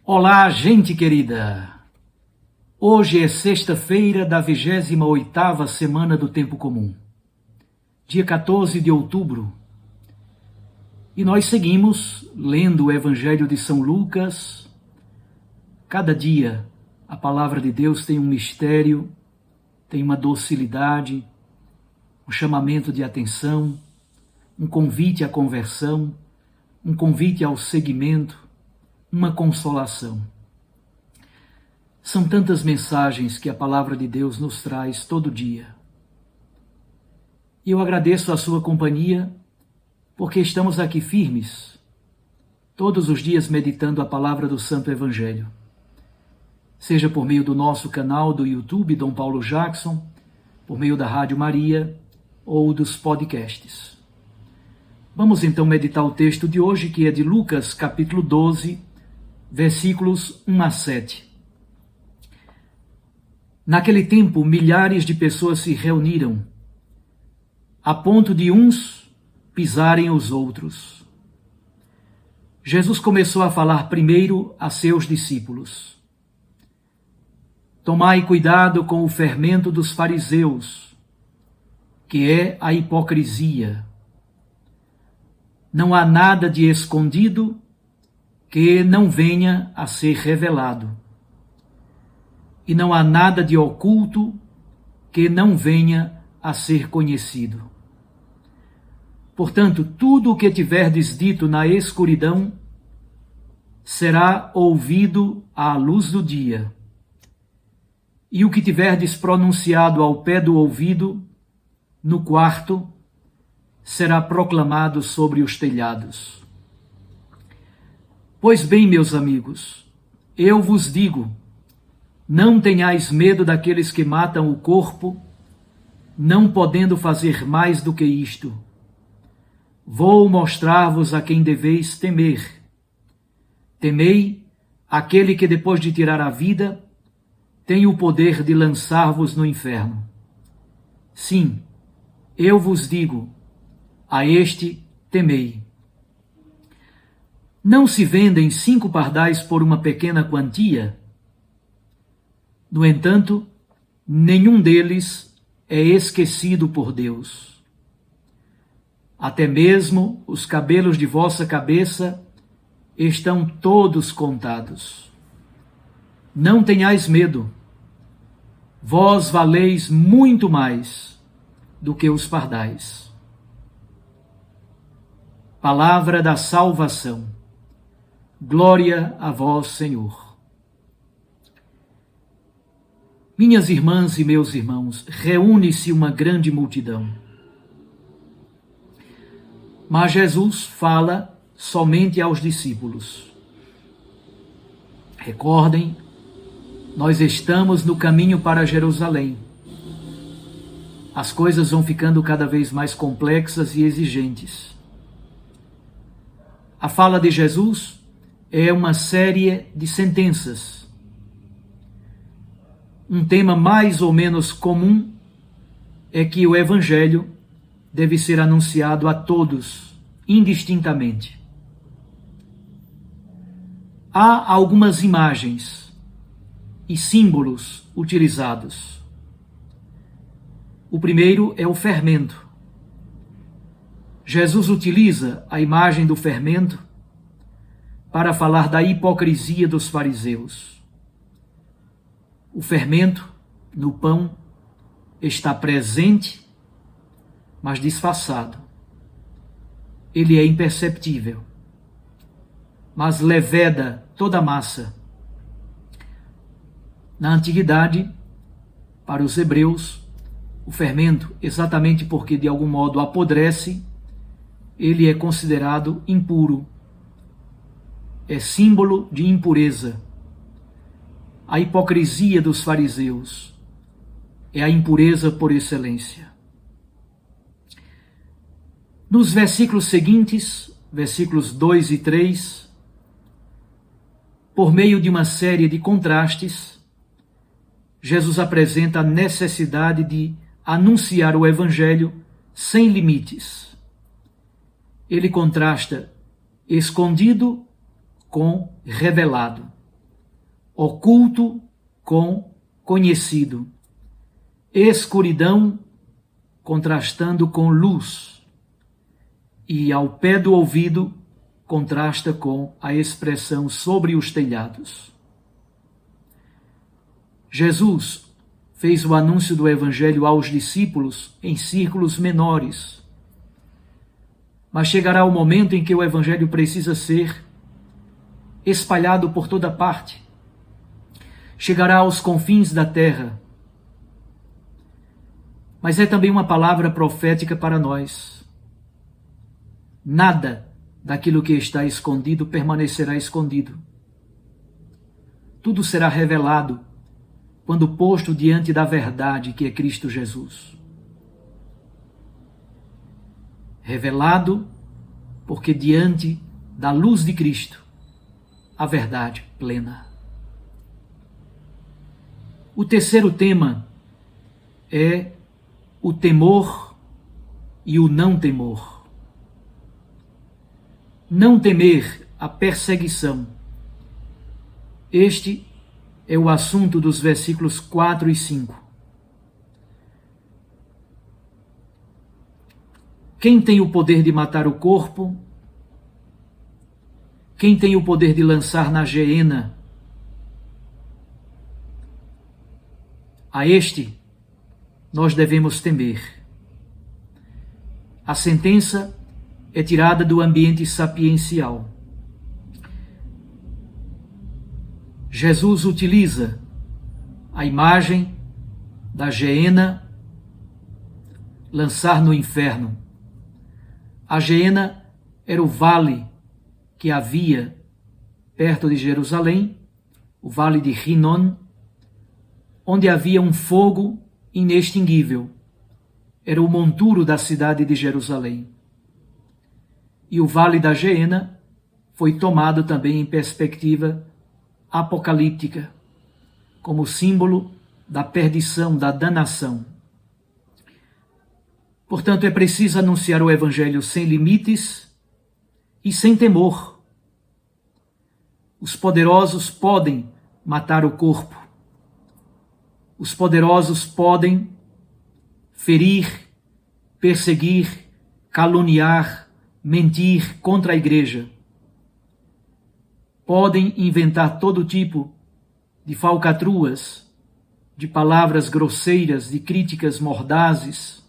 Olá, gente querida! Hoje é sexta-feira da 28ª semana do Tempo Comum, dia 14 de outubro, e nós seguimos lendo o Evangelho de São Lucas. Cada dia a palavra de Deus tem um mistério, tem uma docilidade, um chamamento de atenção, um convite à conversão, um convite ao seguimento, uma consolação. São tantas mensagens que a palavra de Deus nos traz todo dia. E eu agradeço a sua companhia, porque estamos aqui firmes, todos os dias meditando a palavra do Santo Evangelho. Seja por meio do nosso canal do YouTube, Dom Paulo Jackson, por meio da Rádio Maria ou dos podcasts. Vamos então meditar o texto de hoje, que é de Lucas, capítulo 12, versículos 1 a 7. Naquele tempo, milhares de pessoas se reuniram, a ponto de uns pisarem os outros. Jesus começou a falar primeiro a seus discípulos. Tomai cuidado com o fermento dos fariseus, que é a hipocrisia. Não há nada de escondido que não venha a ser revelado. E não há nada de oculto que não venha a ser conhecido. Portanto, tudo o que tiverdes dito na escuridão será ouvido à luz do dia. E o que tiverdes pronunciado ao pé do ouvido, no quarto, será proclamado sobre os telhados. Pois bem, meus amigos, eu vos digo, não tenhais medo daqueles que matam o corpo, não podendo fazer mais do que isto. Vou mostrar-vos a quem deveis temer. Temei aquele que, depois de tirar a vida, tem o poder de lançar-vos no inferno. Sim, eu vos digo, a este temei. Não se vendem 5 pardais por uma pequena quantia? No entanto, nenhum deles é esquecido por Deus. Até mesmo os cabelos de vossa cabeça estão todos contados. Não tenhais medo. Vós valeis muito mais do que os pardais. Palavra da salvação. Glória a vós, Senhor. Minhas irmãs e meus irmãos, reúne-se uma grande multidão. Mas Jesus fala somente aos discípulos. Recordem, nós estamos no caminho para Jerusalém. As coisas vão ficando cada vez mais complexas e exigentes. A fala de Jesus é uma série de sentenças. Um tema mais ou menos comum é que o Evangelho deve ser anunciado a todos, indistintamente. Há algumas imagens e símbolos utilizados. O primeiro é o fermento. Jesus utiliza a imagem do fermento para falar da hipocrisia dos fariseus. O fermento no pão está presente, mas disfarçado. Ele é imperceptível, mas leveda toda a massa. Na antiguidade, para os hebreus, o fermento, exatamente porque de algum modo apodrece, ele é considerado impuro. É símbolo de impureza. A hipocrisia dos fariseus é a impureza por excelência. Nos versículos seguintes, versículos 2 e 3, por meio de uma série de contrastes, Jesus apresenta a necessidade de anunciar o Evangelho sem limites. Ele contrasta escondido com revelado. oculto com conhecido, escuridão contrastando com luz, e ao pé do ouvido contrasta com a expressão sobre os telhados. Jesus fez o anúncio do Evangelho aos discípulos em círculos menores, mas chegará o momento em que o Evangelho precisa ser espalhado por toda parte. Chegará aos confins da terra. Mas é também uma palavra profética para nós. Nada daquilo que está escondido permanecerá escondido. Tudo será revelado quando posto diante da verdade que é Cristo Jesus. Revelado porque diante da luz de Cristo, a verdade plena. O terceiro tema é o temor e o não temor. Não temer a perseguição. Este é o assunto dos versículos 4 e 5. Quem tem o poder de matar o corpo? Quem tem o poder de lançar na geena? A este nós devemos temer. A sentença é tirada do ambiente sapiencial. Jesus utiliza a imagem da geena, lançar no inferno. A geena era o vale que havia perto de Jerusalém, o vale de Rinon, onde havia um fogo inextinguível. Era o monturo da cidade de Jerusalém. E o vale da Geena foi tomado também em perspectiva apocalíptica, como símbolo da perdição, da danação. Portanto, é preciso anunciar o Evangelho sem limites e sem temor. Os poderosos podem matar o corpo. Os poderosos podem ferir, perseguir, caluniar, mentir contra a igreja. Podem inventar todo tipo de falcatruas, de palavras grosseiras, de críticas mordazes.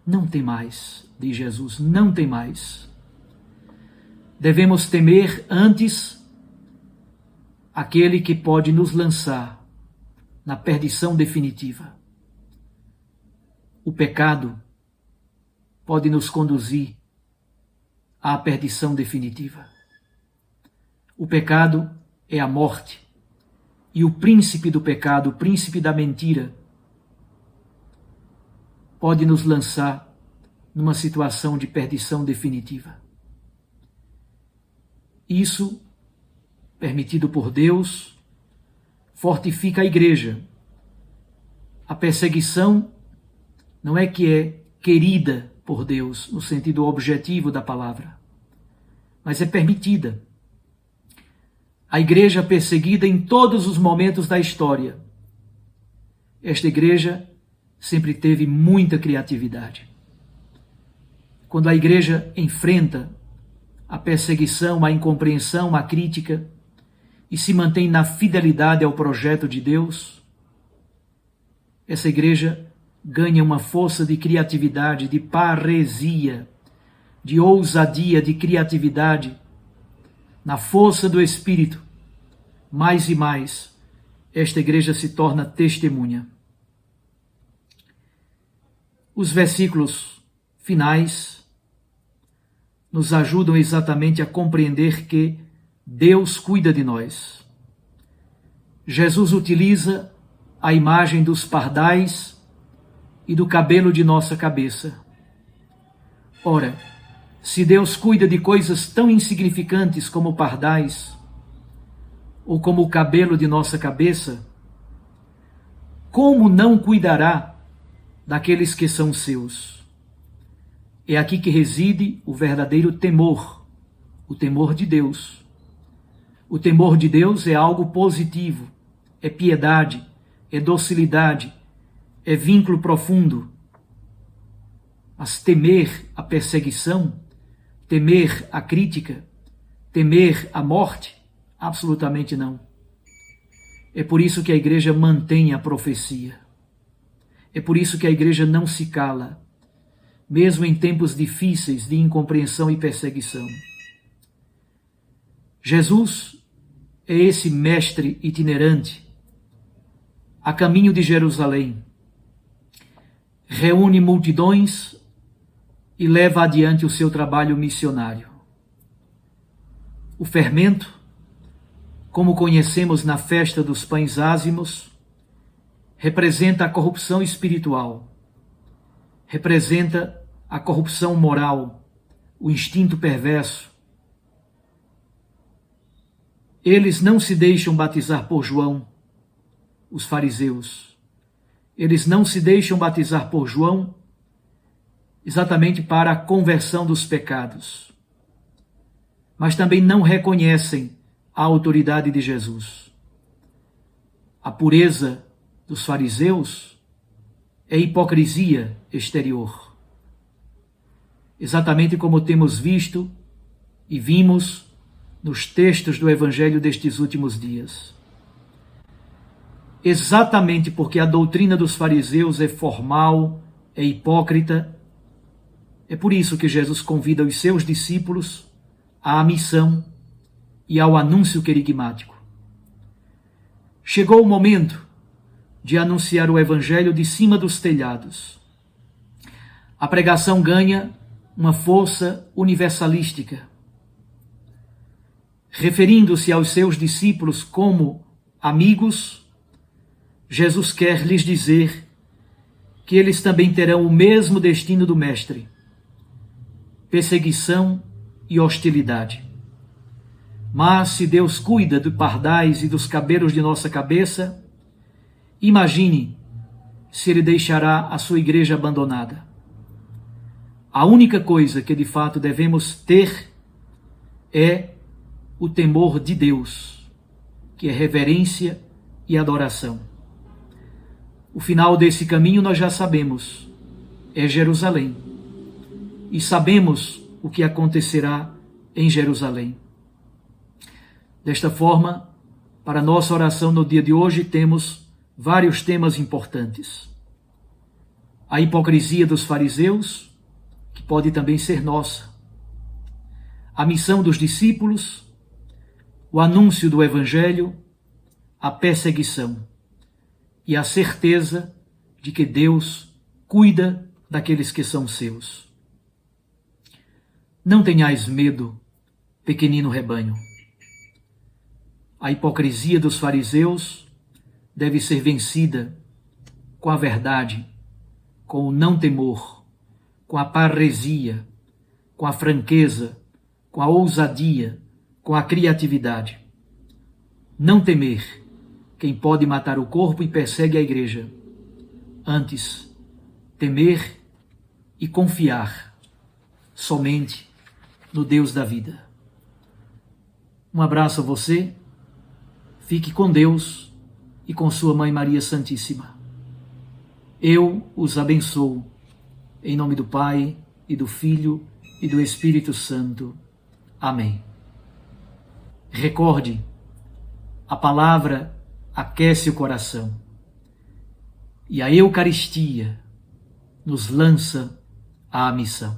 Não tem mais, diz Jesus, não tem mais. Devemos temer antes aquele que pode nos lançar na perdição definitiva. O pecado pode nos conduzir à perdição definitiva. O pecado é a morte. E o príncipe do pecado, o príncipe da mentira, pode nos lançar numa situação de perdição definitiva. Isso, permitido por Deus, fortifica a igreja. A perseguição não é que é querida por Deus, no sentido objetivo da palavra, mas é permitida. A igreja perseguida em todos os momentos da história. Esta igreja sempre teve muita criatividade. Quando a igreja enfrenta a perseguição, a incompreensão, a crítica, e se mantém na fidelidade ao projeto de Deus, essa igreja ganha uma força de criatividade, de paresia, de ousadia, de criatividade, na força do Espírito. Mais e mais, esta igreja se torna testemunha. Os versículos finais nos ajudam exatamente a compreender que Deus cuida de nós. Jesus utiliza a imagem dos pardais e do cabelo de nossa cabeça. Ora, se Deus cuida de coisas tão insignificantes como pardais, ou como o cabelo de nossa cabeça, como não cuidará daqueles que são seus? É aqui que reside o verdadeiro temor, o temor de Deus. O temor de Deus é algo positivo, é piedade, é docilidade, é vínculo profundo. Mas temer a perseguição, temer a crítica, temer a morte, absolutamente não. É por isso que a igreja mantém a profecia. É por isso que a igreja não se cala, mesmo em tempos difíceis de incompreensão e perseguição. Jesus é esse mestre itinerante, a caminho de Jerusalém. Reúne multidões e leva adiante o seu trabalho missionário. O fermento, como conhecemos na festa dos pães ázimos, representa a corrupção espiritual, representa a corrupção moral, o instinto perverso. Eles não se deixam batizar por João, os fariseus. Eles não se deixam batizar por João exatamente para a conversão dos pecados, mas também não reconhecem a autoridade de Jesus. A pureza dos fariseus é hipocrisia exterior, exatamente como temos visto e vimos nos textos do Evangelho destes últimos dias. Exatamente porque a doutrina dos fariseus é formal, é hipócrita, é por isso que Jesus convida os seus discípulos à missão e ao anúncio querigmático. Chegou o momento de anunciar o Evangelho de cima dos telhados. A pregação ganha uma força universalística. Referindo-se aos seus discípulos como amigos, Jesus quer lhes dizer que eles também terão o mesmo destino do Mestre: perseguição e hostilidade. Mas se Deus cuida dos pardais e dos cabelos de nossa cabeça, imagine se Ele deixará a sua igreja abandonada. A única coisa que de fato devemos ter é o temor de Deus, que é reverência e adoração. O final desse caminho nós já sabemos, é Jerusalém. E sabemos o que acontecerá em Jerusalém. Desta forma, para nossa oração no dia de hoje, temos vários temas importantes. A hipocrisia dos fariseus, que pode também ser nossa. A missão dos discípulos, o anúncio do Evangelho, a perseguição e a certeza de que Deus cuida daqueles que são seus. Não tenhais medo, pequenino rebanho. A hipocrisia dos fariseus deve ser vencida com a verdade, com o não temor, com a parresia, com a franqueza, com a ousadia, com a criatividade. Não temer quem pode matar o corpo e persegue a igreja. Antes, temer e confiar somente no Deus da vida. Um abraço a você, fique com Deus e com sua Mãe Maria Santíssima. Eu os abençoo, em nome do Pai, e do Filho, e do Espírito Santo. Amém. Recorde, a palavra aquece o coração, e a Eucaristia nos lança à missão.